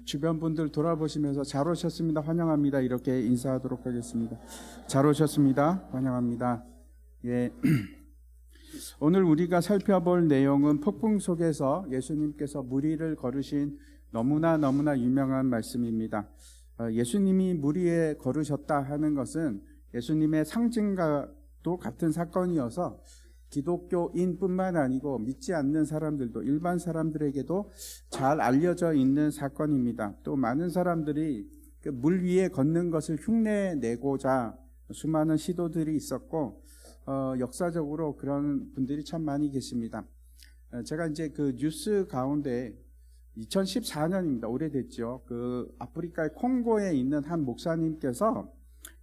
주변 분들 돌아보시면서 잘 오셨습니다. 환영합니다. 이렇게 인사하도록 하겠습니다. 잘 오셨습니다. 환영합니다. 예. 오늘 우리가 살펴볼 내용은 폭풍 속에서 예수님께서 무리를 걸으신 너무나 유명한 말씀입니다. 예수님이 물 위에 걸으셨다 하는 것은 예수님의 상징과도 같은 사건이어서 기독교인뿐만 아니고 믿지 않는 사람들도, 일반 사람들에게도 잘 알려져 있는 사건입니다. 또 많은 사람들이 그 물 위에 걷는 것을 흉내내고자 수많은 시도들이 있었고, 역사적으로 그런 분들이 참 많이 계십니다. 제가 이제 그 뉴스 가운데 2014년입니다. 오래됐죠. 그 아프리카의 콩고에 있는 한 목사님께서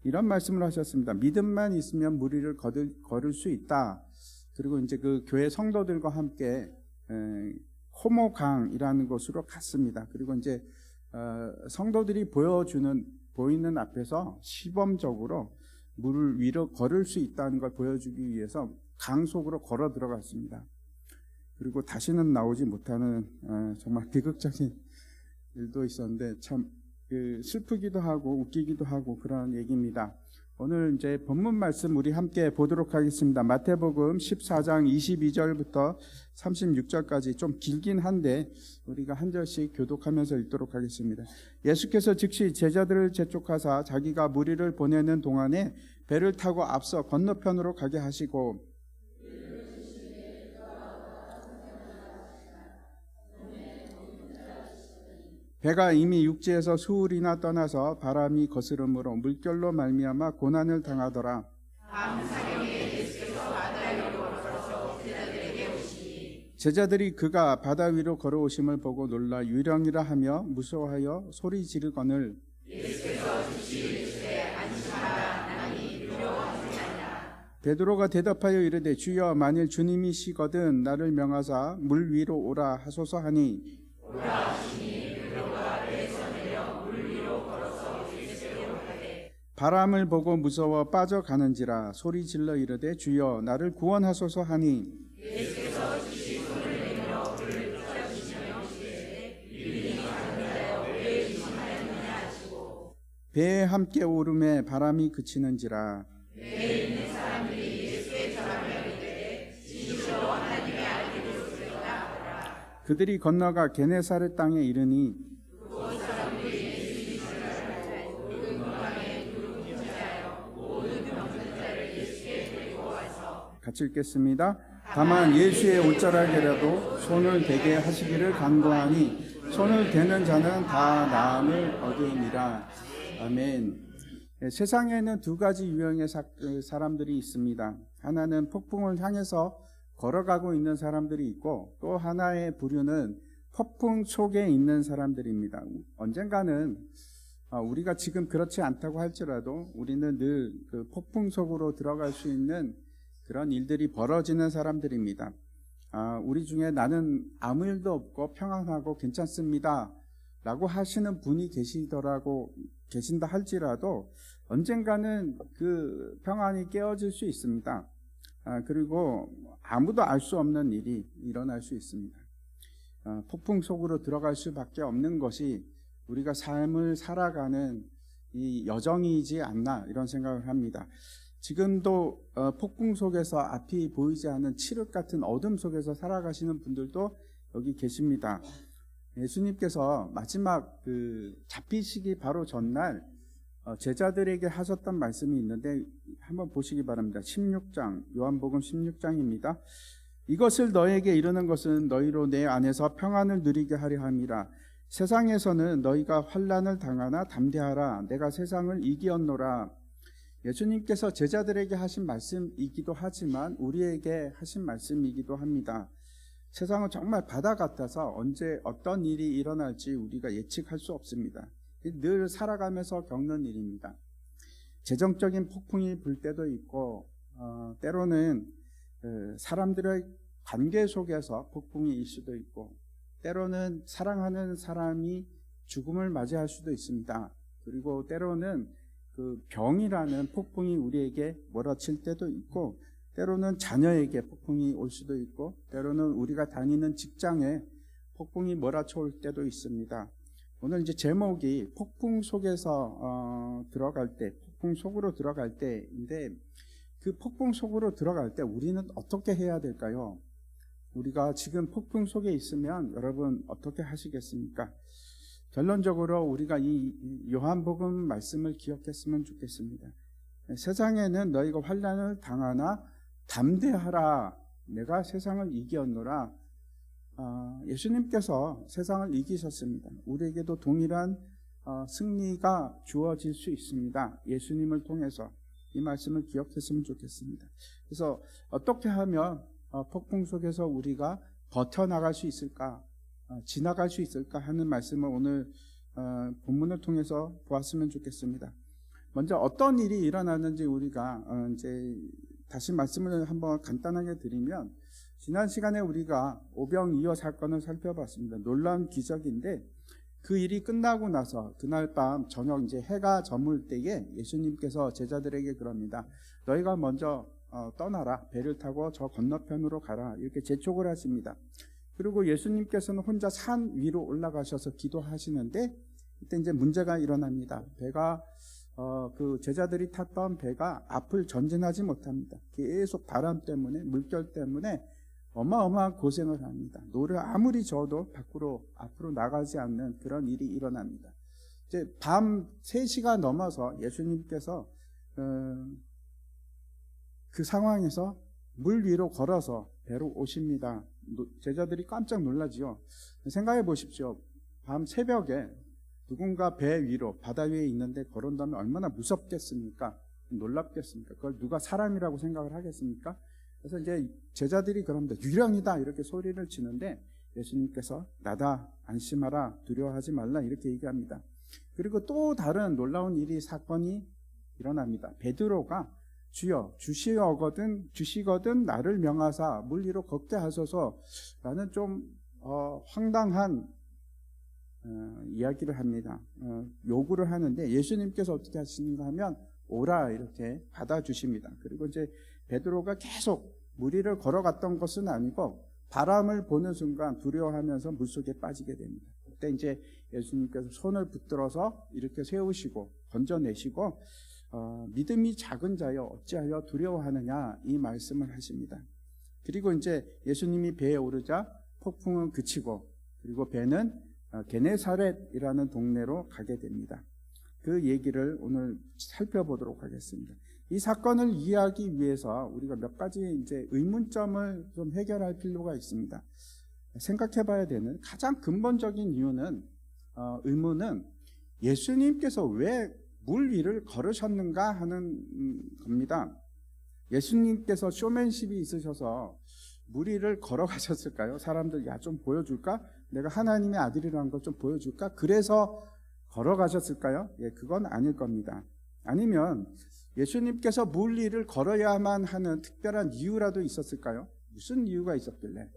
이런 말씀을 하셨습니다. 믿음만 있으면 물 위를 걸을 수 있다. 그리고 이제 그 교회 성도들과 함께 코모강이라는 곳으로 갔습니다. 그리고 이제 성도들이 보이는 앞에서 시범적으로 물 위로 걸을 수 있다는 걸 보여주기 위해서 강 속으로 걸어 들어갔습니다. 그리고 다시는 나오지 못하는 정말 비극적인 일도 있었는데 참 슬프기도 하고 웃기기도 하고 그런 얘기입니다. 오늘 이제 본문 말씀 우리 함께 보도록 하겠습니다. 마태복음 14장 22절부터 36절까지 좀 길긴 한데 우리가 한 절씩 교독하면서 읽도록 하겠습니다. 예수께서 즉시 제자들을 재촉하사 자기가 무리를 보내는 동안에 배를 타고 앞서 건너편으로 가게 하시고 배가 이미 육지에서 수울이나 떠나서 바람이 거스름으로 물결로 말미암아 고난을 당하더라. 제자들이 그가 바다 위로 걸어오심을 보고 놀라 유령이라 하며 무서워하여 소리 지르거늘 베드로가 대답하여 이르되 주여 만일 주님이시거든 나를 명하사 물 위로 오라 하소서 하니 바람을 보고 무서워 빠져가는지라 소리 질러 이르되 주여 나를 구원하소서 하니 배에 함께 오름에 바람이 그치는지라 그들이 건너가 게네사렛 땅에 이르니 같이 읽겠습니다. 다만 예수의 옷자락에라도 손을 대게 하시기를 간구하니 손을 대는 자는 다 나음을 얻으니라. 아멘. 세상에는 두 가지 유형의 사람들이 있습니다. 하나는 폭풍을 향해서 걸어가고 있는 사람들이 있고 또 하나의 부류는 폭풍 속에 있는 사람들입니다. 언젠가는 우리가 지금 그렇지 않다고 할지라도 우리는 늘 그 폭풍 속으로 들어갈 수 있는 그런 일들이 벌어지는 사람들입니다. 우리 중에 나는 아무 일도 없고 평안하고 괜찮습니다 라고 하시는 분이 계신다 할지라도 언젠가는 그 평안이 깨어질 수 있습니다. 그리고 아무도 알 수 없는 일이 일어날 수 있습니다. 폭풍 속으로 들어갈 수밖에 없는 것이 우리가 삶을 살아가는 이 여정이지 않나 이런 생각을 합니다. 지금도 폭풍 속에서 앞이 보이지 않는 칠흑 같은 어둠 속에서 살아가시는 분들도 여기 계십니다. 예수님께서 마지막 잡히시기 바로 전날 제자들에게 하셨던 말씀이 있는데 한번 보시기 바랍니다. 16장, 요한복음 16장입니다. 이것을 너에게 이르는 것은 너희로 내 안에서 평안을 누리게 하려 함이라. 세상에서는 너희가 환난을 당하나 담대하라. 내가 세상을 이기었노라. 예수님께서 제자들에게 하신 말씀이기도 하지만 우리에게 하신 말씀이기도 합니다. 세상은 정말 바다 같아서 언제 어떤 일이 일어날지 우리가 예측할 수 없습니다. 늘 살아가면서 겪는 일입니다. 재정적인 폭풍이 불 때도 있고 때로는 사람들의 관계 속에서 폭풍이 일 수도 있고 때로는 사랑하는 사람이 죽음을 맞이할 수도 있습니다. 그리고 때로는 그 병이라는 폭풍이 우리에게 몰아칠 때도 있고 때로는 자녀에게 폭풍이 올 수도 있고 때로는 우리가 다니는 직장에 폭풍이 몰아쳐올 때도 있습니다. 오늘 이제 제목이 폭풍 속에서 들어갈 때, 폭풍 속으로 들어갈 때인데, 그 폭풍 속으로 들어갈 때 우리는 어떻게 해야 될까요? 우리가 지금 폭풍 속에 있으면 여러분 어떻게 하시겠습니까? 결론적으로 우리가 이 요한복음 말씀을 기억했으면 좋겠습니다. 세상에는 너희가 환난을 당하나 담대하라. 내가 세상을 이기었노라. 예수님께서 세상을 이기셨습니다. 우리에게도 동일한 승리가 주어질 수 있습니다. 예수님을 통해서 이 말씀을 기억했으면 좋겠습니다. 그래서 어떻게 하면 폭풍 속에서 우리가 버텨나갈 수 있을까, 지나갈 수 있을까 하는 말씀을 오늘 본문을 통해서 보았으면 좋겠습니다. 먼저 어떤 일이 일어나는지 우리가 이제 다시 말씀을 한번 간단하게 드리면, 지난 시간에 우리가 오병이어 사건을 살펴봤습니다. 놀라운 기적인데, 그 일이 끝나고 나서 그날 밤 저녁 이제 해가 저물 때에 예수님께서 제자들에게 그럽니다. 너희가 먼저 떠나라. 배를 타고 저 건너편으로 가라. 이렇게 재촉을 하십니다. 그리고 예수님께서는 혼자 산 위로 올라가셔서 기도하시는데, 이때 이제 문제가 일어납니다. 배가 그 제자들이 탔던 배가 앞을 전진하지 못합니다. 계속 바람 때문에, 물결 때문에 어마어마한 고생을 합니다. 노를 아무리 저어도 앞으로 나가지 않는 그런 일이 일어납니다. 이제 밤 3시가 넘어서 예수님께서 그 상황에서 물 위로 걸어서 배로 오십니다. 제자들이 깜짝 놀라지요. 생각해 보십시오. 밤 새벽에 누군가 배 위로, 바다 위에 있는데 걸어온다면 얼마나 무섭겠습니까? 놀랍겠습니까? 그걸 누가 사람이라고 생각을 하겠습니까? 그래서 이제 제자들이 그럽니다. 유령이다 이렇게 소리를 치는데, 예수님께서 나다, 안심하라, 두려워하지 말라 이렇게 얘기합니다. 그리고 또 다른 놀라운 사건이 일어납니다. 베드로가 주여 주시거든 나를 명하사 물 위로 걷게 하소서 라는 좀 황당한 이야기를 합니다. 요구를 하는데, 예수님께서 어떻게 하시는가 하면 오라 이렇게 받아주십니다. 그리고 이제 베드로가 계속 물 위를 걸어갔던 것은 아니고 바람을 보는 순간 두려워하면서 물속에 빠지게 됩니다. 그때 이제 예수님께서 손을 붙들어서 이렇게 세우시고 건져내시고 믿음이 작은 자여 어찌하여 두려워하느냐 이 말씀을 하십니다. 그리고 이제 예수님이 배에 오르자 폭풍은 그치고, 그리고 배는 게네사렛이라는 동네로 가게 됩니다. 그 얘기를 오늘 살펴보도록 하겠습니다. 이 사건을 이해하기 위해서 우리가 몇 가지 이제 의문점을 좀 해결할 필요가 있습니다. 생각해 봐야 되는 가장 근본적인 의문은 예수님께서 왜 물 위를 걸으셨는가 하는 겁니다. 예수님께서 쇼맨십이 있으셔서 물 위를 걸어가셨을까요? 사람들 좀 보여줄까? 내가 하나님의 아들이라는 걸 좀 보여줄까? 그래서 걸어가셨을까요? 그건 아닐 겁니다. 아니면 예수님께서 물 위를 걸어야만 하는 특별한 이유라도 있었을까요? 무슨 이유가 있었길래?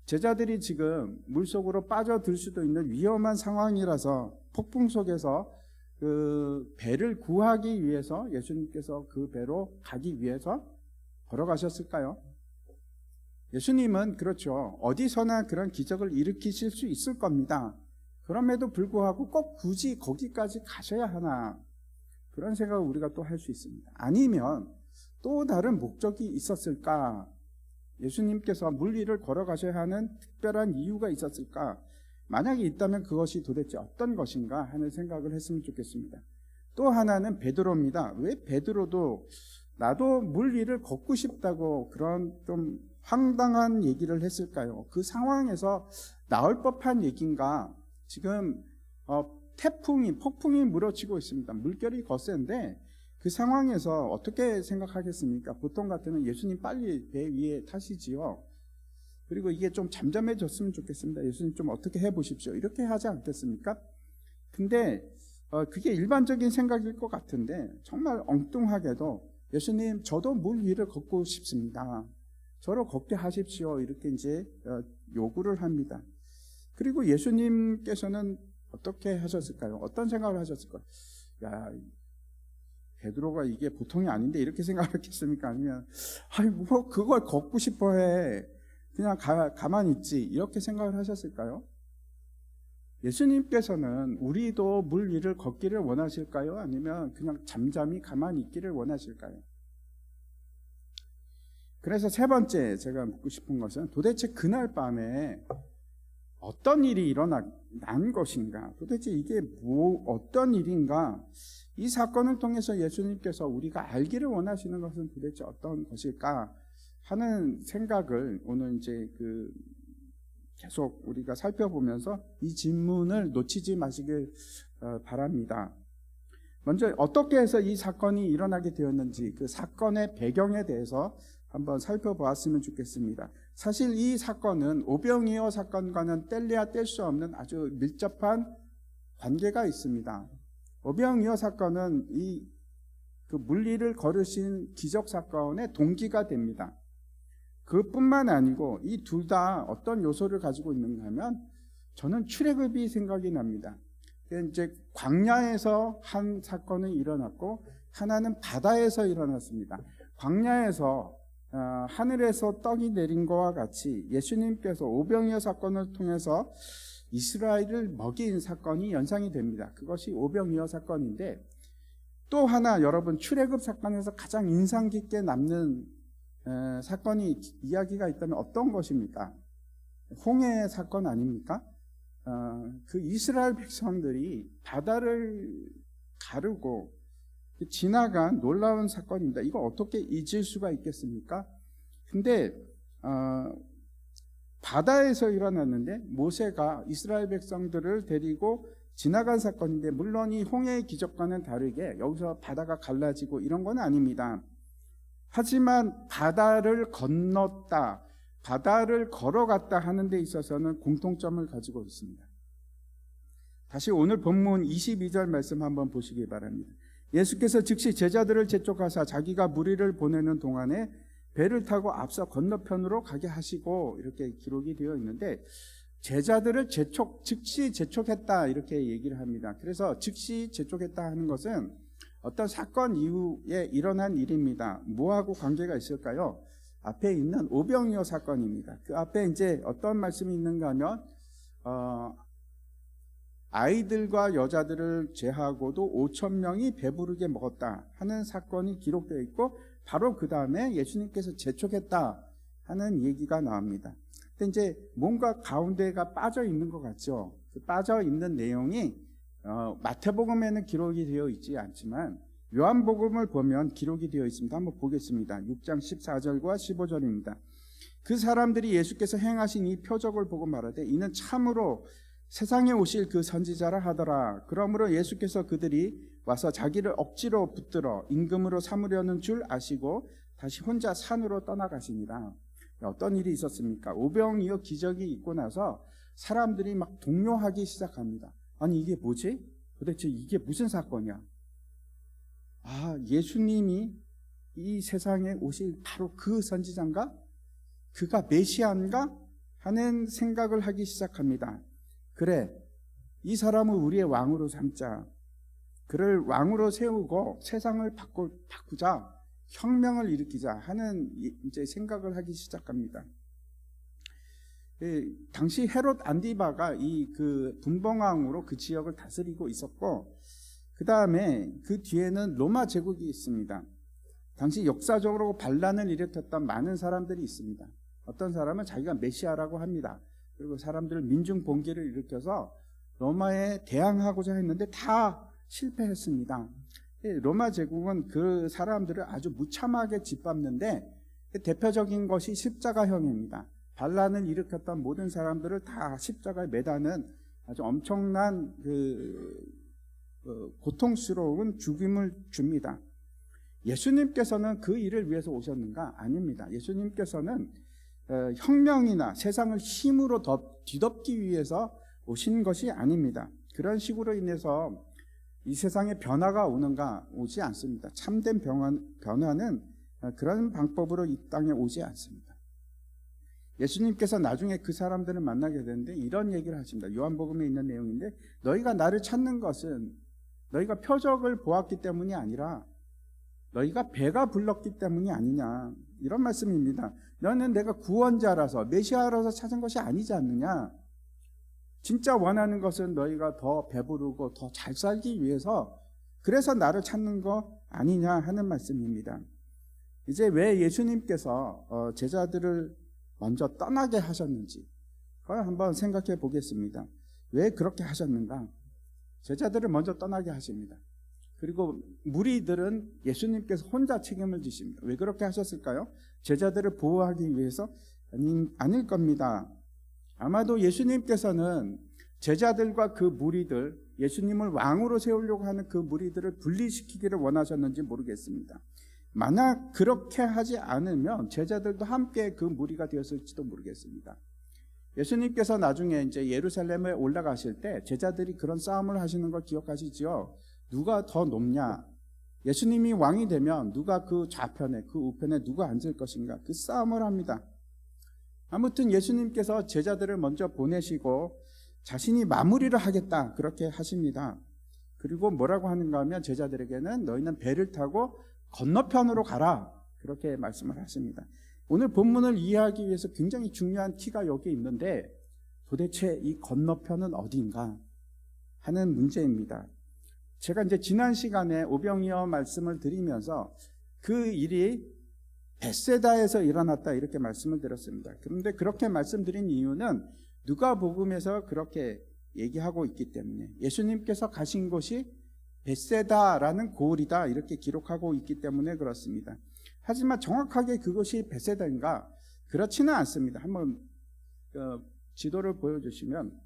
제자들이 지금 물속으로 빠져들 수도 있는 위험한 상황이라서 폭풍 속에서 그 배를 구하기 위해서 예수님께서 그 배로 가기 위해서 걸어가셨을까요? 예수님은 그렇죠. 어디서나 그런 기적을 일으키실 수 있을 겁니다. 그럼에도 불구하고 꼭 굳이 거기까지 가셔야 하나, 그런 생각을 우리가 또 할 수 있습니다. 아니면 또 다른 목적이 있었을까? 예수님께서 물 위를 걸어가셔야 하는 특별한 이유가 있었을까? 만약에 있다면 그것이 도대체 어떤 것인가 하는 생각을 했으면 좋겠습니다. 또 하나는 베드로입니다. 왜 베드로도 나도 물 위를 걷고 싶다고 그런 좀 황당한 얘기를 했을까요? 그 상황에서 나올 법한 얘기인가? 지금 폭풍이 물어치고 있습니다. 물결이 거센데 그 상황에서 어떻게 생각하겠습니까? 보통 같으면 예수님 빨리 배 위에 타시지요. 그리고 이게 좀 잠잠해졌으면 좋겠습니다. 예수님 좀 어떻게 해보십시오. 이렇게 하지 않겠습니까? 근데 그게 일반적인 생각일 것 같은데, 정말 엉뚱하게도 예수님 저도 물 위를 걷고 싶습니다. 저를 걷게 하십시오. 이렇게 이제 요구를 합니다. 그리고 예수님께서는 어떻게 하셨을까요? 어떤 생각을 하셨을까요? 야, 베드로가 이게 보통이 아닌데 이렇게 생각했겠습니까? 아니면 뭐 그걸 걷고 싶어 해. 그냥 가만히 있지. 이렇게 생각을 하셨을까요? 예수님께서는 우리도 물 위를 걷기를 원하실까요? 아니면 그냥 잠잠히 가만히 있기를 원하실까요? 그래서 세 번째 제가 묻고 싶은 것은 도대체 그날 밤에 어떤 일이 일어난 것인가? 도대체 이게 어떤 일인가? 이 사건을 통해서 예수님께서 우리가 알기를 원하시는 것은 도대체 어떤 것일까? 하는 생각을 오늘 이제 계속 우리가 살펴보면서 이 질문을 놓치지 마시길 바랍니다. 먼저 어떻게 해서 이 사건이 일어나게 되었는지 그 사건의 배경에 대해서 한번 살펴보았으면 좋겠습니다. 사실 이 사건은 오병이어 사건과는 뗄래야 뗄 수 없는 아주 밀접한 관계가 있습니다. 오병이어 사건은 그 물리를 걸으신 기적 사건의 동기가 됩니다. 그뿐만 아니고 이 둘 다 어떤 요소를 가지고 있는가 하면 저는 출애굽이 생각이 납니다. 이제 광야에서 한 사건이 일어났고 하나는 바다에서 일어났습니다. 광야에서 하늘에서 떡이 내린 것과 같이 예수님께서 오병이어 사건을 통해서 이스라엘을 먹인 사건이 연상이 됩니다. 그것이 오병이어 사건인데 또 하나 여러분 출애굽 사건에서 가장 인상 깊게 남는 사건이 이야기가 있다면 어떤 것입니까? 홍해 사건 아닙니까? 그 이스라엘 백성들이 바다를 가르고 지나간 놀라운 사건입니다. 이거 어떻게 잊을 수가 있겠습니까? 근데 바다에서 일어났는데 모세가 이스라엘 백성들을 데리고 지나간 사건인데 물론 이 홍해의 기적과는 다르게 여기서 바다가 갈라지고 이런 건 아닙니다. 하지만 바다를 건넜다, 바다를 걸어갔다 하는 데 있어서는 공통점을 가지고 있습니다. 다시 오늘 본문 22절 말씀 한번 보시기 바랍니다. 예수께서 즉시 제자들을 재촉하사 자기가 무리를 보내는 동안에 배를 타고 앞서 건너편으로 가게 하시고 이렇게 기록이 되어 있는데 제자들을 즉시 재촉했다 이렇게 얘기를 합니다. 그래서 즉시 재촉했다 하는 것은 어떤 사건 이후에 일어난 일입니다. 뭐하고 관계가 있을까요? 앞에 있는 오병이어 사건입니다. 그 앞에 이제 어떤 말씀이 있는가 하면 아이들과 여자들을 제하고도 5,000명이 배부르게 먹었다 하는 사건이 기록되어 있고 바로 그 다음에 예수님께서 재촉했다 하는 얘기가 나옵니다. 근데 이제 뭔가 가운데가 빠져 있는 것 같죠. 그 빠져 있는 내용이 마태복음에는 기록이 되어 있지 않지만 요한복음을 보면 기록이 되어 있습니다. 한번 보겠습니다. 6장 14절과 15절입니다. 그 사람들이 예수께서 행하신 이 표적을 보고 말하되 이는 참으로 세상에 오실 그 선지자라 하더라. 그러므로 예수께서 그들이 와서 자기를 억지로 붙들어 임금으로 삼으려는 줄 아시고 다시 혼자 산으로 떠나가시니라. 어떤 일이 있었습니까? 오병이어 기적이 있고 나서 사람들이 막 동요하기 시작합니다. 아니 이게 뭐지? 도대체 이게 무슨 사건이야? 예수님이 이 세상에 오실 바로 그 선지자인가? 그가 메시아인가? 하는 생각을 하기 시작합니다. 그래, 이 사람을 우리의 왕으로 삼자. 그를 왕으로 세우고 세상을 바꾸자. 혁명을 일으키자 하는 이제 생각을 하기 시작합니다. 당시 헤롯 안디바가 그 분봉왕으로 그 지역을 다스리고 있었고, 그 다음에 그 뒤에는 로마 제국이 있습니다. 당시 역사적으로 반란을 일으켰던 많은 사람들이 있습니다. 어떤 사람은 자기가 메시아라고 합니다. 그리고 사람들을 민중 봉기를 일으켜서 로마에 대항하고자 했는데 다 실패했습니다. 로마 제국은 그 사람들을 아주 무참하게 짓밟는데 대표적인 것이 십자가형입니다. 반란을 일으켰던 모든 사람들을 다 십자가에 매다는 아주 엄청난 고통스러운 죽임을 줍니다. 예수님께서는 그 일을 위해서 오셨는가? 아닙니다. 예수님께서는 혁명이나 세상을 힘으로 뒤덮기 위해서 오신 것이 아닙니다. 그런 식으로 인해서 이 세상에 변화가 오는가? 오지 않습니다. 참된 변화는 그런 방법으로 이 땅에 오지 않습니다. 예수님께서 나중에 그 사람들을 만나게 되는데 이런 얘기를 하십니다. 요한복음에 있는 내용인데 너희가 나를 찾는 것은 너희가 표적을 보았기 때문이 아니라 너희가 배가 불렀기 때문이 아니냐, 이런 말씀입니다. 너는 내가 구원자라서 메시아라서 찾은 것이 아니지 않느냐. 진짜 원하는 것은 너희가 더 배부르고 더 잘 살기 위해서, 그래서 나를 찾는 거 아니냐 하는 말씀입니다. 이제 왜 예수님께서 제자들을 먼저 떠나게 하셨는지 그걸 한번 생각해 보겠습니다. 왜 그렇게 하셨는가? 제자들을 먼저 떠나게 하십니다. 그리고 무리들은 예수님께서 혼자 책임을 지십니다. 왜 그렇게 하셨을까요? 제자들을 보호하기 위해서? 아닐 겁니다. 아마도 예수님께서는 제자들과 그 무리들, 예수님을 왕으로 세우려고 하는 그 무리들을 분리시키기를 원하셨는지 모르겠습니다. 만약 그렇게 하지 않으면 제자들도 함께 그 무리가 되었을지도 모르겠습니다. 예수님께서 나중에 이제 예루살렘에 올라가실 때 제자들이 그런 싸움을 하시는 걸 기억하시죠? 누가 더 높냐? 예수님이 왕이 되면 누가 그 좌편에, 그 우편에 누가 앉을 것인가? 그 싸움을 합니다. 아무튼 예수님께서 제자들을 먼저 보내시고 자신이 마무리를 하겠다 그렇게 하십니다. 그리고 뭐라고 하는가 하면 제자들에게는 너희는 배를 타고 건너편으로 가라 그렇게 말씀을 하십니다. 오늘 본문을 이해하기 위해서 굉장히 중요한 키가 여기 있는데 도대체 이 건너편은 어딘가 하는 문제입니다. 제가 이제 지난 시간에 오병이어 말씀을 드리면서 그 일이 벳세다에서 일어났다 이렇게 말씀을 드렸습니다. 그런데 그렇게 말씀드린 이유는 누가복음에서 그렇게 얘기하고 있기 때문에, 예수님께서 가신 곳이 벳세다라는 고을이다 이렇게 기록하고 있기 때문에 그렇습니다. 하지만 정확하게 그것이 벳세다인가? 그렇지는 않습니다. 한번 지도를 보여주시면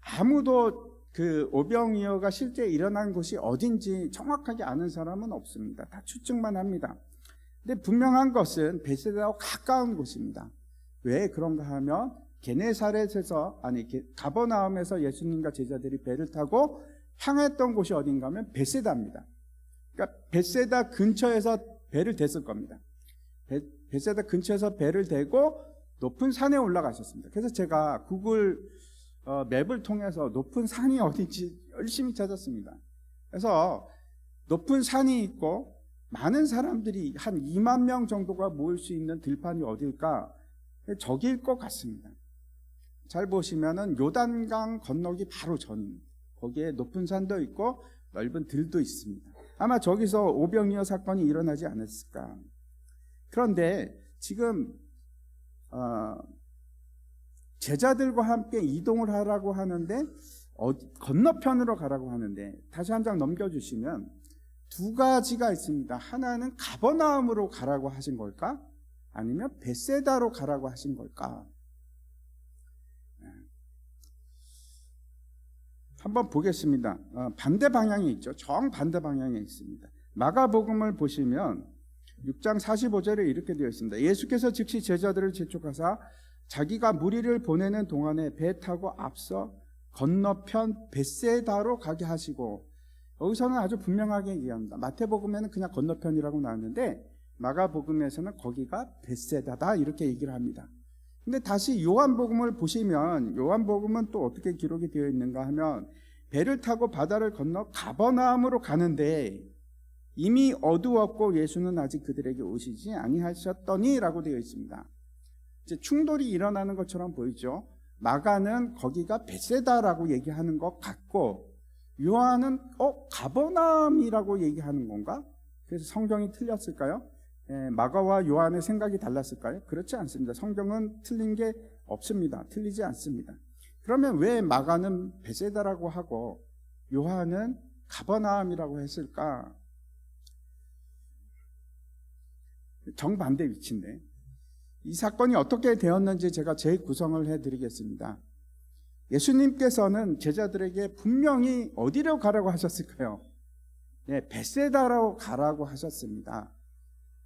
아무도 그 오병이어가 실제 일어난 곳이 어딘지 정확하게 아는 사람은 없습니다. 다 추측만 합니다. 근데 분명한 것은 벳세다와 가까운 곳입니다. 왜 그런가 하면 게네사렛에서, 가버나움에서 예수님과 제자들이 배를 타고 향했던 곳이 어딘가 하면 벳세다입니다. 그러니까 벳세다 근처에서 배를 댔을 겁니다. 벳세다 근처에서 배를 대고 높은 산에 올라가셨습니다. 그래서 제가 구글 맵을 통해서 높은 산이 어딘지 열심히 찾았습니다. 그래서 높은 산이 있고 많은 사람들이 한 2만 명 정도가 모일 수 있는 들판이 어딜까? 저기일 것 같습니다. 잘 보시면은 요단강 건너기 바로 전입니다. 거기에 높은 산도 있고 넓은 들도 있습니다. 아마 저기서 오병이어 사건이 일어나지 않았을까. 그런데 지금 제자들과 함께 이동을 하라고 하는데 건너편으로 가라고 하는데, 다시 한 장 넘겨주시면 두 가지가 있습니다. 하나는 가버나움으로 가라고 하신 걸까? 아니면 벳세다로 가라고 하신 걸까? 한번 보겠습니다. 반대 방향이 있죠. 정반대 방향에 있습니다. 마가복음을 보시면 6장 45절에 이렇게 되어 있습니다. 예수께서 즉시 제자들을 재촉하사 자기가 무리를 보내는 동안에 배 타고 앞서 건너편 벳세다로 가게 하시고, 여기서는 아주 분명하게 얘기합니다. 마태복음에는 그냥 건너편이라고 나왔는데 마가복음에서는 거기가 벳세다다 이렇게 얘기를 합니다. 근데 다시 요한복음을 보시면 요한복음은 또 어떻게 기록이 되어 있는가 하면 배를 타고 바다를 건너 가버나움으로 가는데 이미 어두웠고 예수는 아직 그들에게 오시지 아니하셨더니 라고 되어 있습니다. 이제 충돌이 일어나는 것처럼 보이죠. 마가는 거기가 벳세다라고 얘기하는 것 같고 요한은 가버나움이라고 얘기하는 건가? 그래서 성경이 틀렸을까요? 마가와 요한의 생각이 달랐을까요? 그렇지 않습니다. 성경은 틀린 게 없습니다. 틀리지 않습니다. 그러면 왜 마가는 벳세다라고 하고 요한은 가버나움이라고 했을까? 정반대 위치인데 이 사건이 어떻게 되었는지 제가 재구성을 해드리겠습니다. 예수님께서는 제자들에게 분명히 어디로 가라고 하셨을까요? 벳세다로 가라고 하셨습니다.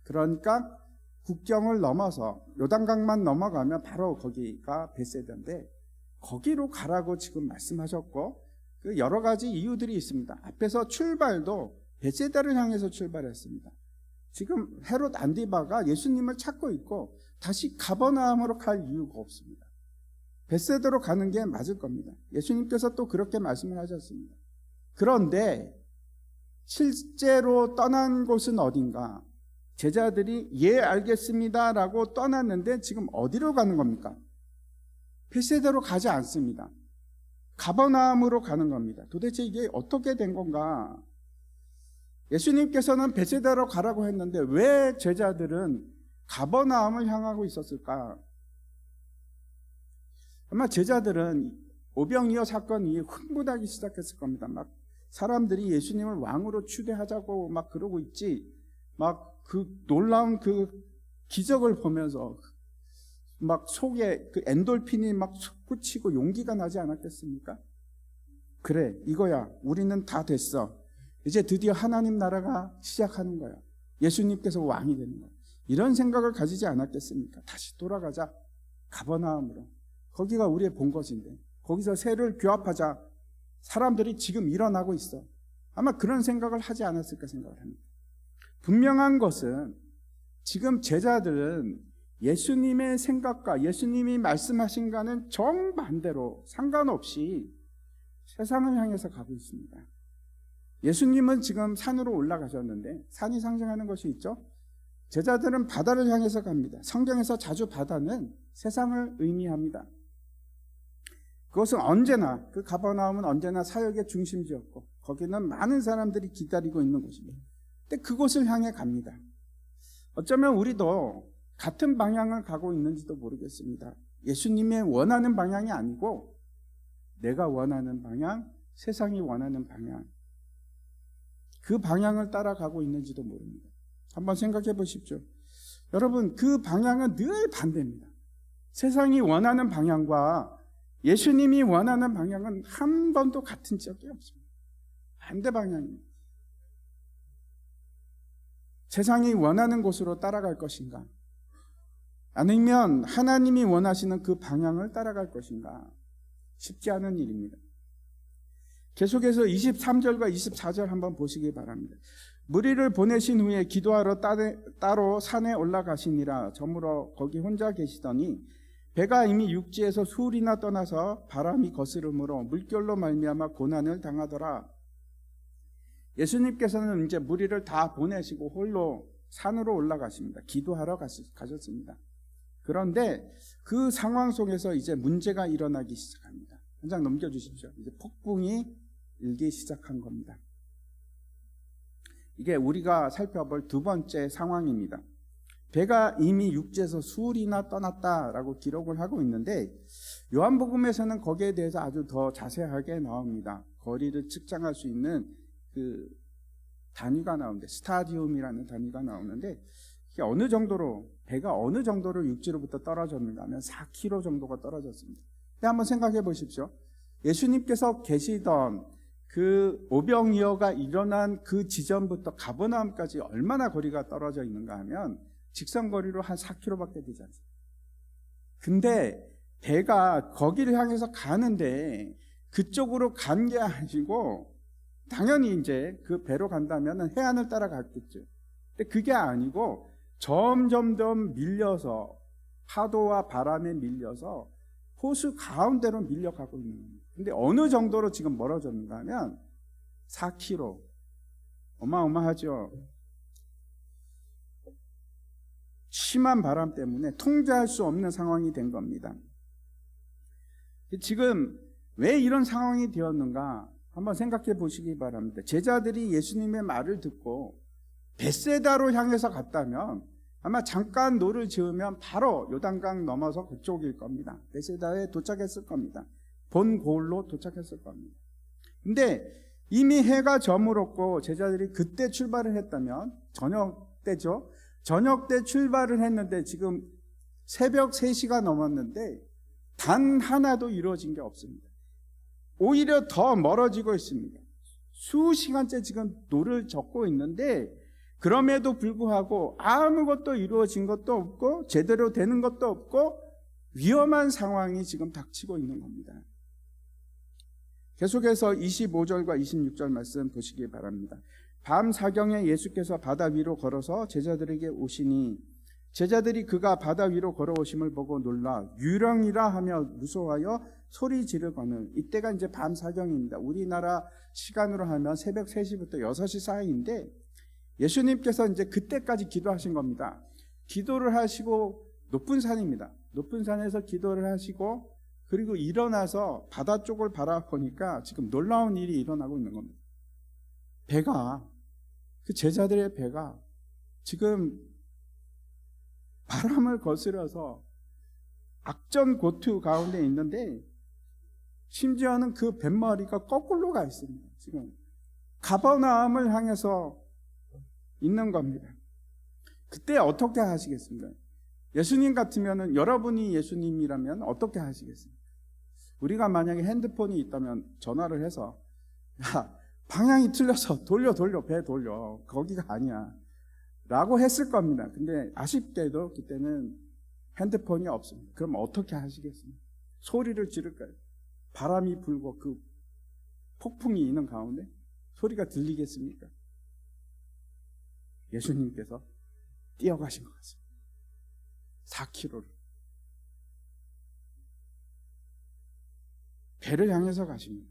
그러니까 국경을 넘어서 요단강만 넘어가면 바로 거기가 벳세다인데 거기로 가라고 지금 말씀하셨고, 그 여러 가지 이유들이 있습니다. 앞에서 출발도 벳세다를 향해서 출발했습니다. 지금 헤롯 안디바가 예수님을 찾고 있고 다시 가버나움으로 갈 이유가 없습니다. 벳세다로 가는 게 맞을 겁니다. 예수님께서 또 그렇게 말씀을 하셨습니다. 그런데 실제로 떠난 곳은 어딘가? 제자들이 알겠습니다 라고 떠났는데 지금 어디로 가는 겁니까? 벳세다로 가지 않습니다. 가버나움으로 가는 겁니다. 도대체 이게 어떻게 된 건가? 예수님께서는 벳세다로 가라고 했는데 왜 제자들은 가버나움을 향하고 있었을까? 아마 제자들은 오병이어 사건이 흥분하기 시작했을 겁니다. 막 사람들이 예수님을 왕으로 추대하자고 막 그러고 있지, 막 그 놀라운 그 기적을 보면서 막 속에 그 엔돌핀이 막 솟구치고 용기가 나지 않았겠습니까? 그래, 이거야. 우리는 다 됐어. 이제 드디어 하나님 나라가 시작하는 거야. 예수님께서 왕이 되는 거야. 이런 생각을 가지지 않았겠습니까? 다시 돌아가자. 가버나움으로. 거기가 우리의 본것인데 거기서 세를 규합하자. 사람들이 지금 일어나고 있어. 아마 그런 생각을 하지 않았을까 생각을 합니다. 분명한 것은 지금 제자들은 예수님의 생각과 예수님이 말씀하신과는 정반대로 상관없이 세상을 향해서 가고 있습니다. 예수님은 지금 산으로 올라가셨는데 산이 상징하는 것이 있죠. 제자들은 바다를 향해서 갑니다. 성경에서 자주 바다는 세상을 의미합니다. 그것은 언제나, 그 가버나움은 언제나 사역의 중심지였고 거기는 많은 사람들이 기다리고 있는 곳입니다. 근데 그곳을 향해 갑니다. 어쩌면 우리도 같은 방향을 가고 있는지도 모르겠습니다. 예수님의 원하는 방향이 아니고 내가 원하는 방향, 세상이 원하는 방향, 그 방향을 따라가고 있는지도 모릅니다. 한번 생각해 보십시오. 여러분, 그 방향은 늘 반대입니다. 세상이 원하는 방향과 예수님이 원하는 방향은 한 번도 같은 적이 없습니다. 반대 방향입니다. 세상이 원하는 곳으로 따라갈 것인가? 아니면 하나님이 원하시는 그 방향을 따라갈 것인가? 쉽지 않은 일입니다. 계속해서 23절과 24절 한번 보시기 바랍니다. 무리를 보내신 후에 기도하러 따로 산에 올라가시니라. 저물어 거기 혼자 계시더니 배가 이미 육지에서 수울이나 떠나서 바람이 거스름으로 물결로 말미암아 고난을 당하더라. 예수님께서는 이제 무리를 다 보내시고 홀로 산으로 올라가십니다. 기도하러 가셨습니다. 그런데 그 상황 속에서 이제 문제가 일어나기 시작합니다. 한 장 넘겨주십시오. 이제 폭풍이 일기 시작한 겁니다. 이게 우리가 살펴볼 두 번째 상황입니다. 배가 이미 육지에서 수울이나 떠났다라고 기록을 하고 있는데 요한복음에서는 거기에 대해서 아주 더 자세하게 나옵니다. 거리를 측정할 수 있는 그 단위가 나오는데 스타디움이라는 단위가 나오는데 이게 어느 정도로 배가 어느 정도로 육지로부터 떨어졌는가 하면 4km 정도가 떨어졌습니다. 근데 한번 생각해 보십시오. 예수님께서 계시던 그 오병이어가 일어난 그 지점부터 가버나움까지 얼마나 거리가 떨어져 있는가 하면 직선거리로 한 4km밖에 되지 않습니다. 근데 배가 거기를 향해서 가는데 그쪽으로 간 게 아니고 당연히 이제 그 배로 간다면 해안을 따라갔겠죠. 근데 그게 아니고 점점 더 밀려서 파도와 바람에 밀려서 호수 가운데로 밀려가고 있는 겁니다. 근데 어느 정도로 지금 멀어졌는가 하면 4km. 어마어마하죠. 심한 바람 때문에 통제할 수 없는 상황이 된 겁니다. 지금 왜 이런 상황이 되었는가 한번 생각해 보시기 바랍니다. 제자들이 예수님의 말을 듣고 벳세다로 향해서 갔다면 아마 잠깐 노를 지으면 바로 요단강 넘어서 그쪽일 겁니다. 벳세다에 도착했을 겁니다. 본 고을로 도착했을 겁니다. 근데 이미 해가 저물었고 제자들이 그때 출발을 했다면 저녁 때죠. 저녁 때 출발을 했는데 지금 새벽 3시가 넘었는데 단 하나도 이루어진 게 없습니다. 오히려 더 멀어지고 있습니다. 수시간째 지금 노를 젓고 있는데 그럼에도 불구하고 아무것도 이루어진 것도 없고 제대로 되는 것도 없고 위험한 상황이 지금 닥치고 있는 겁니다. 계속해서 25절과 26절 말씀 보시기 바랍니다. 밤 사경에 예수께서 바다 위로 걸어서 제자들에게 오시니 제자들이 그가 바다 위로 걸어오심을 보고 놀라 유령이라 하며 무서워하여 소리 지르거늘. 이때가 이제 밤 사경입니다. 우리나라 시간으로 하면 새벽 3시부터 6시 사이인데 예수님께서 이제 그때까지 기도하신 겁니다. 기도를 하시고 높은 산입니다. 높은 산에서 기도를 하시고 그리고 일어나서 바다 쪽을 바라보니까 지금 놀라운 일이 일어나고 있는 겁니다. 배가, 그 제자들의 배가 지금 바람을 거스려서 악전고투 가운데 있는데, 심지어는 그 뱃머리가 거꾸로 가 있습니다. 지금 가버나움을 향해서 있는 겁니다. 그때 어떻게 하시겠습니까? 예수님 같으면은, 여러분이 예수님이라면 어떻게 하시겠습니까? 우리가 만약에 핸드폰이 있다면 전화를 해서, 야, 방향이 틀려서 돌려, 배 돌려, 거기가 아니야 라고 했을 겁니다. 근데 아쉽게도 그때는 핸드폰이 없습니다. 그럼 어떻게 하시겠습니까? 소리를 지를까요? 바람이 불고 그 폭풍이 있는 가운데 소리가 들리겠습니까? 예수님께서 뛰어가신 것 같습니다. 4km를 배를 향해서 가십니다.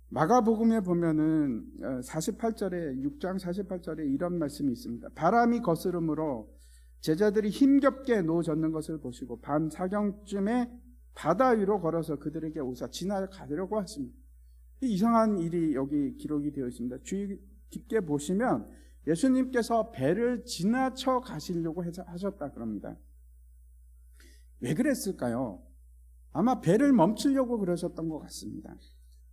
마가복음에 보면은 48절에 6장 48절에 이런 말씀이 있습니다. 바람이 거스름으로 제자들이 힘겹게 노젓는 것을 보시고 밤 사경쯤에 바다 위로 걸어서 그들에게 오사 지나가려고 하십니다. 이상한 일이 여기 기록이 되어 있습니다. 주의 깊게 보시면 예수님께서 배를 지나쳐 가시려고 하셨다 그럽니다. 왜 그랬을까요? 아마 배를 멈추려고 그러셨던 것 같습니다.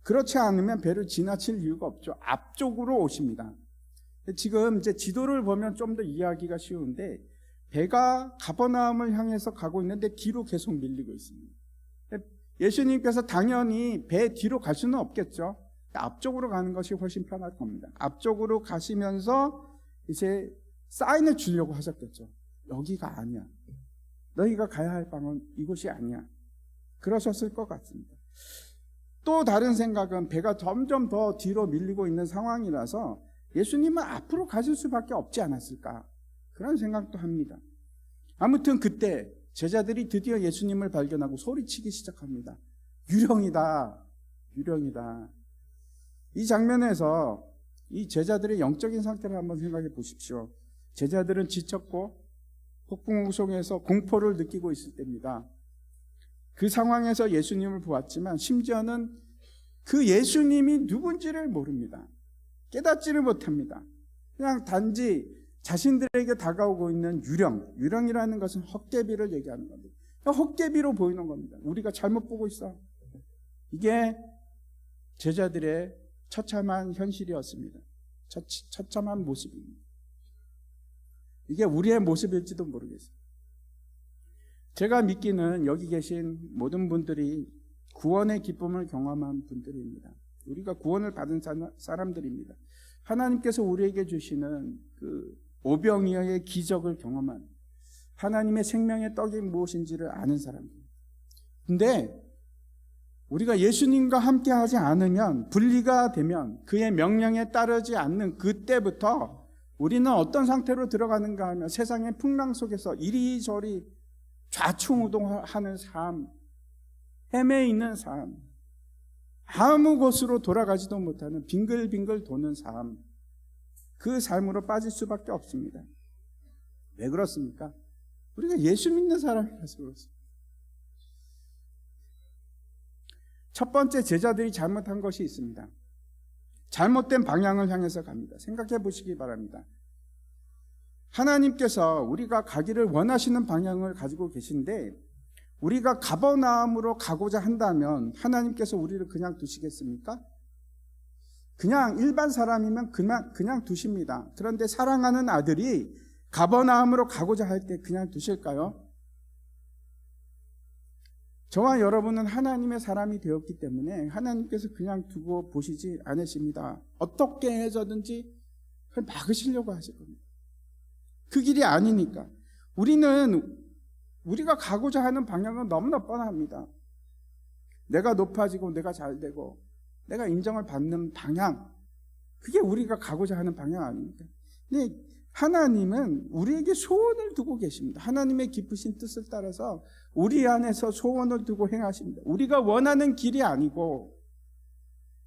그렇지 않으면 배를 지나칠 이유가 없죠. 앞쪽으로 오십니다. 지금 이제 지도를 보면 좀 더 이해하기가 쉬운데, 배가 가버나움을 향해서 가고 있는데 뒤로 계속 밀리고 있습니다. 예수님께서 당연히 배 뒤로 갈 수는 없겠죠. 앞쪽으로 가는 것이 훨씬 편할 겁니다. 앞쪽으로 가시면서 이제 사인을 주려고 하셨겠죠. 여기가 아니야. 너희가 가야 할 방은 이곳이 아니야. 그러셨을 것 같습니다. 또 다른 생각은 배가 점점 더 뒤로 밀리고 있는 상황이라서 예수님은 앞으로 가실 수밖에 없지 않았을까, 그런 생각도 합니다. 아무튼 그때 제자들이 드디어 예수님을 발견하고 소리치기 시작합니다. 유령이다, 유령이다. 이 장면에서 이 제자들의 영적인 상태를 한번 생각해 보십시오. 제자들은 지쳤고 폭풍 속에서 공포를 느끼고 있을 때입니다. 그 상황에서 예수님을 보았지만 심지어는 그 예수님이 누군지를 모릅니다. 깨닫지를 못합니다. 그냥 단지 자신들에게 다가오고 있는 유령이라는 것은 헛개비를 얘기하는 겁니다. 헛개비로 보이는 겁니다. 우리가 잘못 보고 있어. 이게 제자들의 처참한 현실이었습니다. 처참한 모습입니다. 이게 우리의 모습일지도 모르겠어요. 제가 믿기는 여기 계신 모든 분들이 구원의 기쁨을 경험한 분들입니다. 우리가 구원을 받은 사람들입니다. 하나님께서 우리에게 주시는 그 오병이어의 기적을 경험한, 하나님의 생명의 떡이 무엇인지를 아는 사람들. 근데 우리가 예수님과 함께 하지 않으면, 분리가 되면, 그의 명령에 따르지 않는 그때부터 우리는 어떤 상태로 들어가는가 하면 세상의 풍랑 속에서 이리저리 좌충우동하는 삶, 헤매 있는 삶, 아무 곳으로 돌아가지도 못하는 빙글빙글 도는 삶, 그 삶으로 빠질 수밖에 없습니다. 왜 그렇습니까? 우리가 예수 믿는 사람이라서 그렇습니다. 첫 번째, 제자들이 잘못한 것이 있습니다. 잘못된 방향을 향해서 갑니다. 생각해 보시기 바랍니다. 하나님께서 우리가 가기를 원하시는 방향을 가지고 계신데, 우리가 가버나움으로 가고자 한다면 하나님께서 우리를 그냥 두시겠습니까? 그냥 일반 사람이면 그냥 두십니다. 그런데 사랑하는 아들이 가버나움으로 가고자 할 때 그냥 두실까요? 저와 여러분은 하나님의 사람이 되었기 때문에 하나님께서 그냥 두고 보시지 않으십니다. 어떻게 해서든지 그걸 막으시려고 하실 겁니다. 그 길이 아니니까. 우리가 가고자 하는 방향은 너무나 뻔합니다. 내가 높아지고 내가 잘되고 내가 인정을 받는 방향, 그게 우리가 가고자 하는 방향 아닙니까? 근데 하나님은 우리에게 소원을 두고 계십니다. 하나님의 깊으신 뜻을 따라서 우리 안에서 소원을 두고 행하십니다. 우리가 원하는 길이 아니고,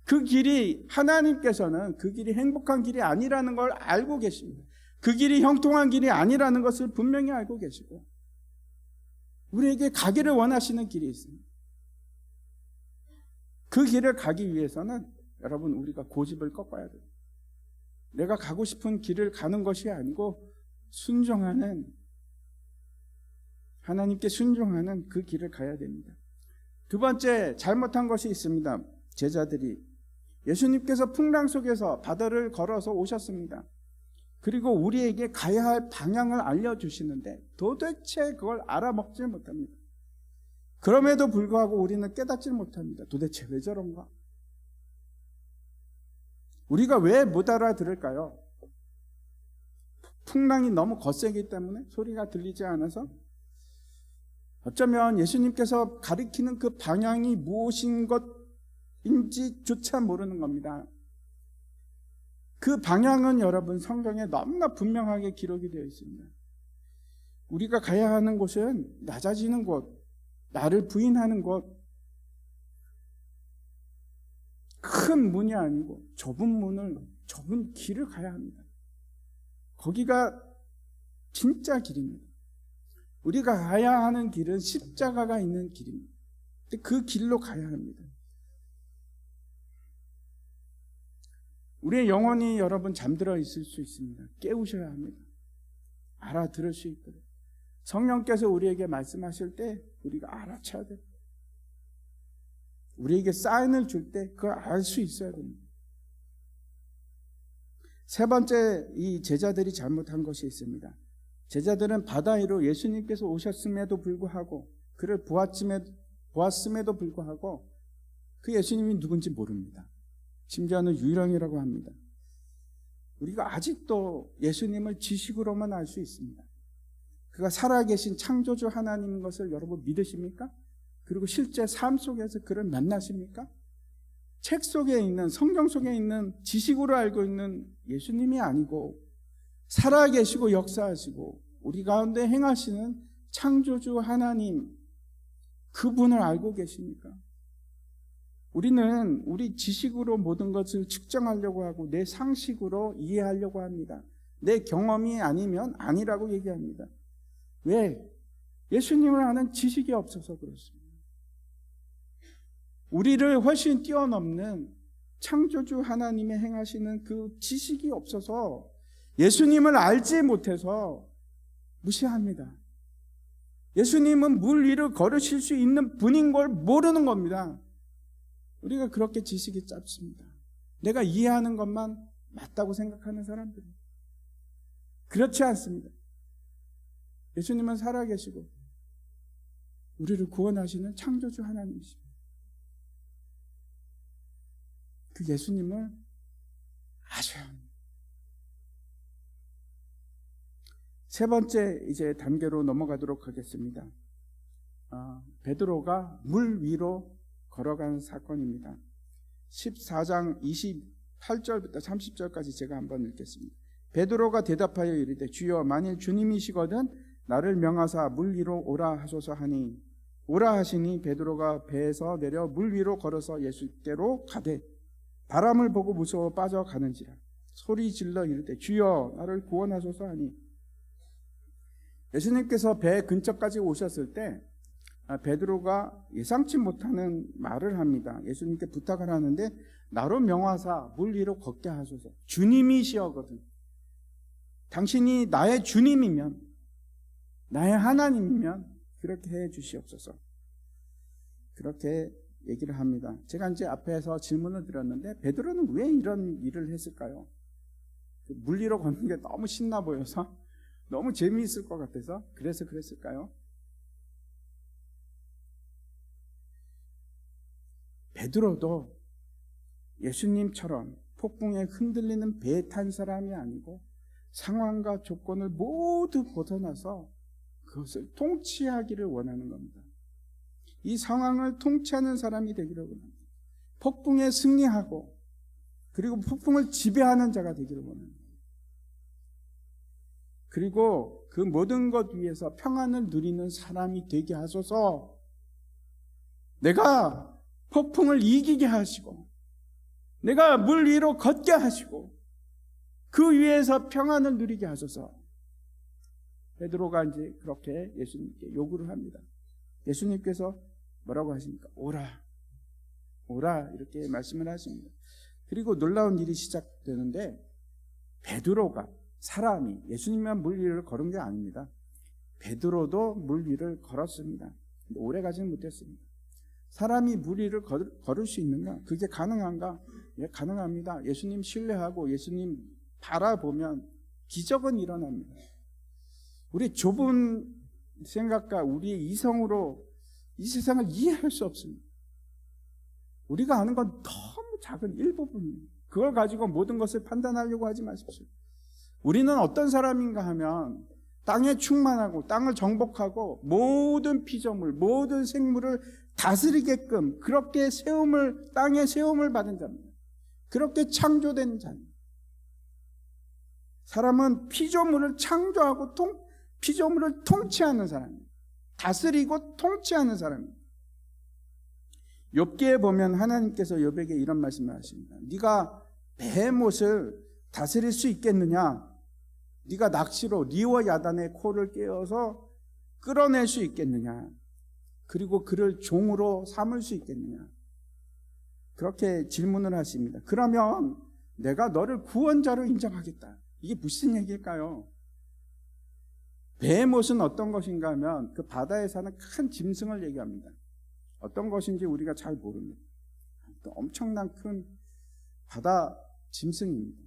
그 길이, 하나님께서는 그 길이 행복한 길이 아니라는 걸 알고 계십니다. 그 길이 형통한 길이 아니라는 것을 분명히 알고 계시고, 우리에게 가기를 원하시는 길이 있습니다. 그 길을 가기 위해서는 여러분 우리가 고집을 꺾어야 돼요. 내가 가고 싶은 길을 가는 것이 아니고 순종하는, 하나님께 순종하는 그 길을 가야 됩니다. 두 번째 잘못한 것이 있습니다. 제자들이 예수님께서 풍랑 속에서 바다를 걸어서 오셨습니다. 그리고 우리에게 가야 할 방향을 알려주시는데 도대체 그걸 알아먹지 못합니다. 그럼에도 불구하고 우리는 깨닫지 못합니다. 도대체 왜 저런가? 우리가 왜 못 알아들을까요? 풍랑이 너무 거세기 때문에, 소리가 들리지 않아서? 어쩌면 예수님께서 가리키는 그 방향이 무엇인 것인지조차 모르는 겁니다. 그 방향은 여러분 성경에 너무나 분명하게 기록이 되어 있습니다. 우리가 가야 하는 곳은 낮아지는 곳, 나를 부인하는 곳, 큰 문이 아니고 좁은 길을 가야 합니다. 거기가 진짜 길입니다. 우리가 가야 하는 길은 십자가가 있는 길입니다. 그 길로 가야 합니다. 우리의 영혼이 여러분 잠들어 있을 수 있습니다. 깨우셔야 합니다. 알아들을 수 있도록. 성령께서 우리에게 말씀하실 때 우리가 알아차야 됩니다. 우리에게 사인을 줄 때 그걸 알 수 있어야 됩니다. 세 번째, 이 제자들이 잘못한 것이 있습니다. 제자들은 바다 위로 예수님께서 오셨음에도 불구하고, 그를 보았음에도 불구하고 그 예수님이 누군지 모릅니다. 심지어는 유령이라고 합니다. 우리가 아직도 예수님을 지식으로만 알 수 있습니다. 그가 살아계신 창조주 하나님인 것을 여러분 믿으십니까? 그리고 실제 삶 속에서 그를 만나십니까? 책 속에 있는, 성경 속에 있는 지식으로 알고 있는 예수님이 아니고 살아계시고 역사하시고 우리 가운데 행하시는 창조주 하나님, 그분을 알고 계십니까? 우리는 우리 지식으로 모든 것을 측정하려고 하고 내 상식으로 이해하려고 합니다. 내 경험이 아니면 아니라고 얘기합니다. 왜? 예수님을 아는 지식이 없어서 그렇습니다. 우리를 훨씬 뛰어넘는 창조주 하나님의 행하시는 그 지식이 없어서 예수님을 알지 못해서 무시합니다. 예수님은 물 위를 걸으실 수 있는 분인 걸 모르는 겁니다. 우리가 그렇게 지식이 짧습니다. 내가 이해하는 것만 맞다고 생각하는 사람들은 그렇지 않습니다. 예수님은 살아계시고 우리를 구원하시는 창조주 하나님이십니다. 그 예수님을 아셔야 합니다. 세 번째 이제 단계로 넘어가도록 하겠습니다. 베드로가 물 위로 걸어가는 사건입니다. 14장 28절부터 30절까지 제가 한번 읽겠습니다. 베드로가 대답하여 이르되 주여 만일 주님이시거든 나를 명하사 물 위로 오라 하소서 하니 오라 하시니 베드로가 배에서 내려 물 위로 걸어서 예수께로 가되 바람을 보고 무서워 빠져가는지라 소리 질러 이르되 주여 나를 구원하소서 하니 예수님께서 배 근처까지 오셨을 때 베드로가 예상치 못하는 말을 합니다. 예수님께 부탁을 하는데 나로 명하사 물 위로 걷게 하소서. 주님이시거든. 당신이 나의 주님이면, 나의 하나님이면 그렇게 해 주시옵소서. 그렇게 얘기를 합니다. 제가 이제 앞에서 질문을 드렸는데 베드로는 왜 이런 일을 했을까요? 물 위로 걷는 게 너무 신나 보여서, 너무 재미있을 것 같아서 그래서 그랬을까요? 베드로도 예수님처럼 폭풍에 흔들리는 배에 탄 사람이 아니고 상황과 조건을 모두 벗어나서 그것을 통치하기를 원하는 겁니다. 이 상황을 통치하는 사람이 되기를 원합니다. 폭풍에 승리하고 그리고 폭풍을 지배하는 자가 되기를 원합니다. 그리고 그 모든 것 위에서 평안을 누리는 사람이 되게 하소서. 내가 폭풍을 이기게 하시고 내가 물 위로 걷게 하시고 그 위에서 평안을 누리게 하소서. 베드로가 이제 그렇게 예수님께 요구를 합니다. 예수님께서 뭐라고 하십니까? 오라, 오라 이렇게 말씀을 하십니다. 그리고 놀라운 일이 시작되는데 베드로가 사람이 예수님만 물 위를 걸은 게 아닙니다. 베드로도 물 위를 걸었습니다. 오래 가지는 못했습니다. 사람이 물 위를 걸을 수 있는가? 그게 가능한가? 예, 가능합니다. 예수님 신뢰하고 예수님 바라보면 기적은 일어납니다. 우리 좁은 생각과 우리의 이성으로 이 세상을 이해할 수 없습니다. 우리가 아는 건 너무 작은 일부분입니다. 그걸 가지고 모든 것을 판단하려고 하지 마십시오. 우리는 어떤 사람인가 하면 땅에 충만하고 땅을 정복하고 모든 피조물, 모든 생물을 다스리게끔 그렇게 땅에 세움을 받은 자입니다. 그렇게 창조된 자입니다. 사람은 피조물을 창조하고 피조물을 통치하는 사람입니다. 다스리고 통치하는 사람입니다. 욥기에 보면 하나님께서 욥에게 이런 말씀을 하십니다. 네가 베헤못을 다스릴 수 있겠느냐? 네가 낚시로 니와 야단의 코를 깨어서 끌어낼 수 있겠느냐? 그리고 그를 종으로 삼을 수 있겠느냐? 그렇게 질문을 하십니다. 그러면 내가 너를 구원자로 인정하겠다. 이게 무슨 얘기일까요? 베헤못은 어떤 것인가 하면 그 바다에 사는 큰 짐승을 얘기합니다. 어떤 것인지 우리가 잘 모릅니다. 엄청난 큰 바다 짐승입니다.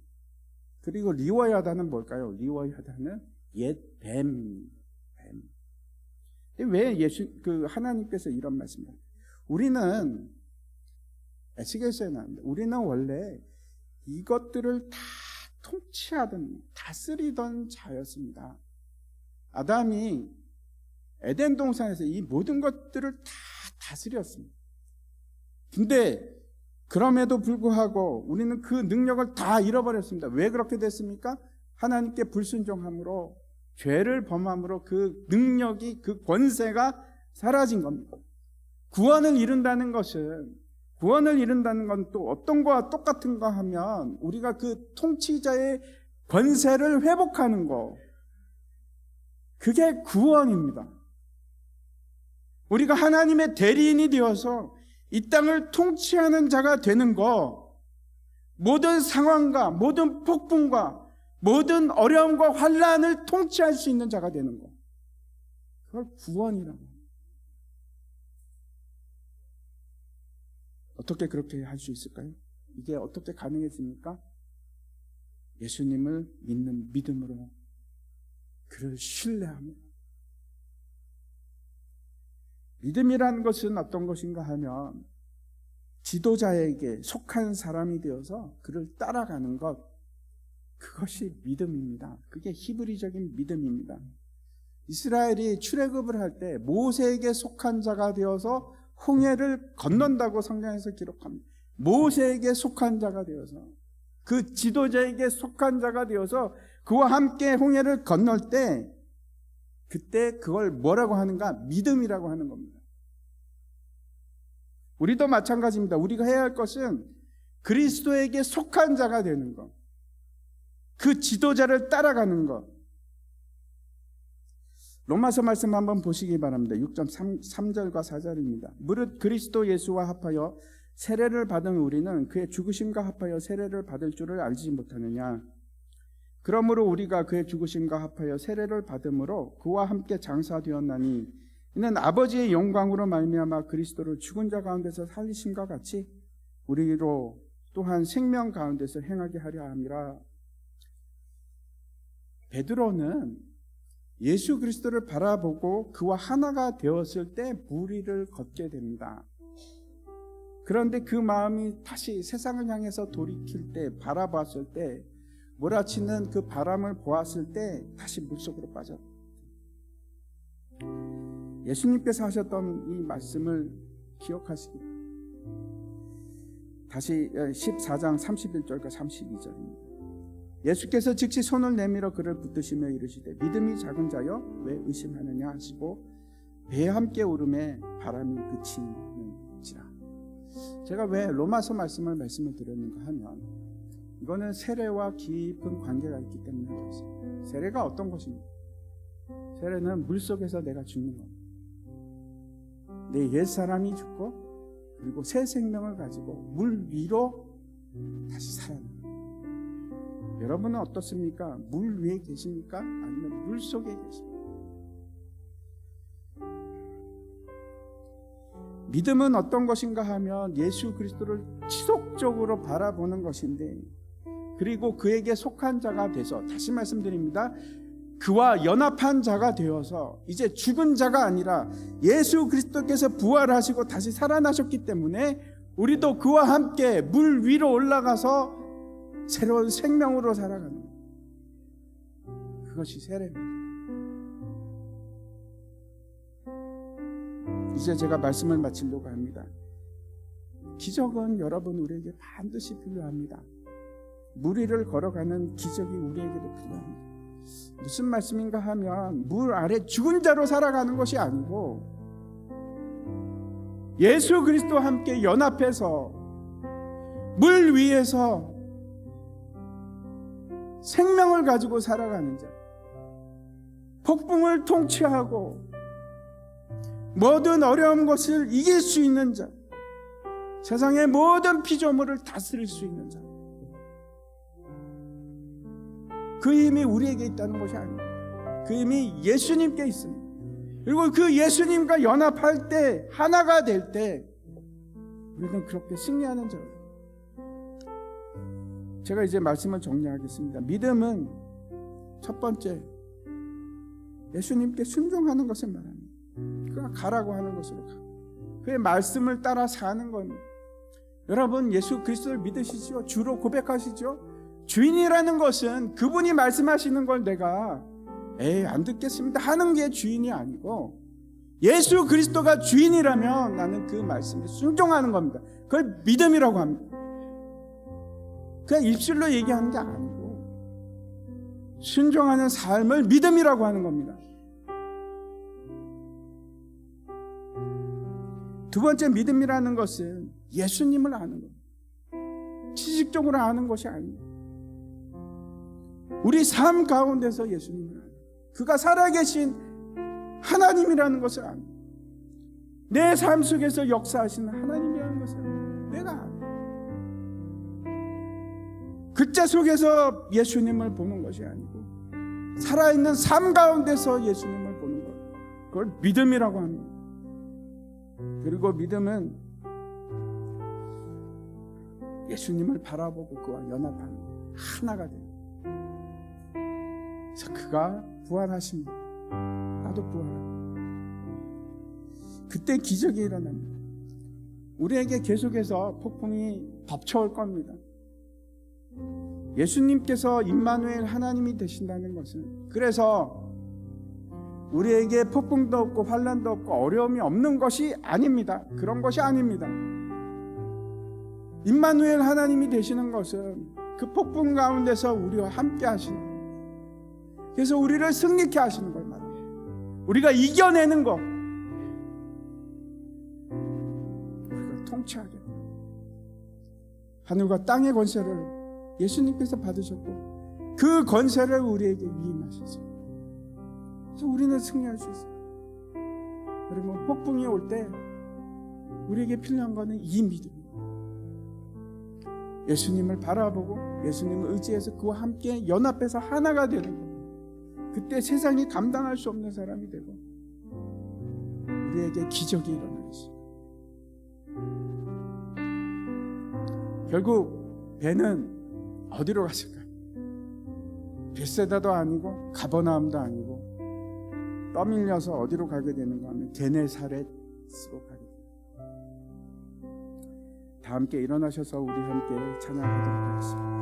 그리고 리워야다는 뭘까요? 리워야다는 옛 뱀입니다. 뱀. 왜 하나님께서 이런 말씀을 해요? 우리는 에스겔서에 나옵니다. 우리는 원래 이것들을 다 통치하던 다스리던 자였습니다. 아담이 에덴 동산에서 이 모든 것들을 다 다스렸습니다. 근데 그럼에도 불구하고 우리는 그 능력을 다 잃어버렸습니다. 왜 그렇게 됐습니까? 하나님께 불순종함으로 죄를 범함으로 그 능력이 그 권세가 사라진 겁니다. 구원을 이룬다는 건 또 어떤 거와 똑같은가 하면 우리가 그 통치자의 권세를 회복하는 거, 그게 구원입니다. 우리가 하나님의 대리인이 되어서 이 땅을 통치하는 자가 되는 거, 모든 상황과 모든 폭풍과 모든 어려움과 환난을 통치할 수 있는 자가 되는 거, 그걸 구원이라고 합니다. 어떻게 그렇게 할 수 있을까요? 이게 어떻게 가능해집니까? 예수님을 믿는 믿음으로, 그를 신뢰합니다. 믿음이라는 것은 어떤 것인가 하면 지도자에게 속한 사람이 되어서 그를 따라가는 것, 그것이 믿음입니다. 그게 히브리적인 믿음입니다. 이스라엘이 출애굽을 할 때 모세에게 속한 자가 되어서 홍해를 건넌다고 성경에서 기록합니다. 모세에게 속한 자가 되어서, 그 지도자에게 속한 자가 되어서 그와 함께 홍해를 건널 때, 그때 그걸 뭐라고 하는가? 믿음이라고 하는 겁니다. 우리도 마찬가지입니다. 우리가 해야 할 것은 그리스도에게 속한 자가 되는 것, 그 지도자를 따라가는 것. 로마서 말씀 한번 보시기 바랍니다. 6.3절과 4절입니다. 무릇 그리스도 예수와 합하여 세례를 받은 우리는 그의 죽으심과 합하여 세례를 받을 줄을 알지 못하느냐? 그러므로 우리가 그의 죽으심과 합하여 세례를 받음으로 그와 함께 장사되었나니 이는 아버지의 영광으로 말미암아 그리스도를 죽은 자 가운데서 살리심과 같이 우리로 또한 생명 가운데서 행하게 하려 함이라. 베드로는 예수 그리스도를 바라보고 그와 하나가 되었을 때 물 위를 걷게 됩니다. 그런데 그 마음이 다시 세상을 향해서 돌이킬 때, 바라봤을 때, 몰아치는 그 바람을 보았을 때 다시 물속으로 빠졌다. 예수님께서 하셨던 이 말씀을 기억하시기 바랍니다. 다시 14장 31절과 32절입니다. 예수께서 즉시 손을 내밀어 그를 붙드시며 이르시되 믿음이 작은 자여 왜 의심하느냐 하시고 배에 함께 오름에 바람이 그치는지라. 제가 왜 로마서 말씀을 드렸는가 하면 이거는 세례와 깊은 관계가 있기 때문에 그렇습니다. 세례가 어떤 것입니까? 세례는 물속에서 내가 죽는 겁니다. 내 옛사람이 죽고 그리고 새 생명을 가지고 물 위로 다시 살아납니다. 여러분은 어떻습니까? 물 위에 계십니까? 아니면 물 속에 계십니까? 믿음은 어떤 것인가 하면 예수 그리스도를 지속적으로 바라보는 것인데, 그리고 그에게 속한 자가 돼서, 다시 말씀드립니다, 그와 연합한 자가 되어서 이제 죽은 자가 아니라 예수 그리스도께서 부활하시고 다시 살아나셨기 때문에 우리도 그와 함께 물 위로 올라가서 새로운 생명으로 살아가는, 그것이 세례입니다. 이제 제가 말씀을 마치려고 합니다. 기적은 여러분 우리에게 반드시 필요합니다. 물 위를 걸어가는 기적이 우리에게도 필요합니다. 무슨 말씀인가 하면 물 아래 죽은 자로 살아가는 것이 아니고 예수 그리스도와 함께 연합해서 물 위에서 생명을 가지고 살아가는 자, 폭풍을 통치하고 모든 어려운 것을 이길 수 있는 자, 세상의 모든 피조물을 다스릴 수 있는 자, 그 힘이 우리에게 있다는 것이 아닙니다. 그 힘이 예수님께 있습니다. 그리고 그 예수님과 연합할 때, 하나가 될 때 우리는 그렇게 승리하는 자입니다. 제가 이제 말씀을 정리하겠습니다. 믿음은 첫 번째, 예수님께 순종하는 것을 말합니다. 그가 가라고 하는 것으로 가, 그의 말씀을 따라 사는 겁니다. 여러분, 예수 그리스도를 믿으시죠? 주로 고백하시죠? 주인이라는 것은 그분이 말씀하시는 걸 내가 안 듣겠습니다 하는 게 주인이 아니고, 예수 그리스도가 주인이라면 나는 그 말씀에 순종하는 겁니다. 그걸 믿음이라고 합니다. 그냥 입술로 얘기하는 게 아니고 순종하는 삶을 믿음이라고 하는 겁니다. 두 번째, 믿음이라는 것은 예수님을 아는 겁니다. 지식적으로 아는 것이 아닙니다. 우리 삶 가운데서 예수님을 아는, 그가 살아계신 하나님이라는 것을 아는, 내 삶 속에서 역사하시는 하나님이라는 것을 내가 아는, 글자 속에서 예수님을 보는 것이 아니고 살아있는 삶 가운데서 예수님을 보는 것, 그걸 믿음이라고 합니다. 그리고 믿음은 예수님을 바라보고 그와 연합하는, 하나가 됩니다. 그래서 그가 부활하십니다. 나도 부활합니다. 그때 기적이 일어납니다. 우리에게 계속해서 폭풍이 덮쳐올 겁니다. 예수님께서 임마누엘 하나님이 되신다는 것은, 그래서 우리에게 폭풍도 없고 환난도 없고 어려움이 없는 것이 아닙니다. 그런 것이 아닙니다. 임마누엘 하나님이 되시는 것은 그 폭풍 가운데서 우리와 함께 하시는 거예요. 그래서 우리를 승리케 하시는 걸 말합니다. 우리가 이겨내는 것, 우리가 통치하게, 하늘과 땅의 권세를 예수님께서 받으셨고 그 권세를 우리에게 위임하셨어요. 그래서 우리는 승리할 수 있어요. 여러분, 폭풍이 올 때 우리에게 필요한 것은 이 믿음입니다. 예수님을 바라보고 예수님을 의지해서 그와 함께 연합해서 하나가 되는 겁니다. 그때 세상이 감당할 수 없는 사람이 되고 우리에게 기적이 일어나겠습니다. 결국 배는 어디로 갔을까요? 벳세다도 아니고 가버나움도 아니고 떠밀려서 어디로 가게 되는가 하면 게네사렛으로 가게 됩니다. 다 함께 일어나셔서 우리 함께 찬양하도록 하겠습니다.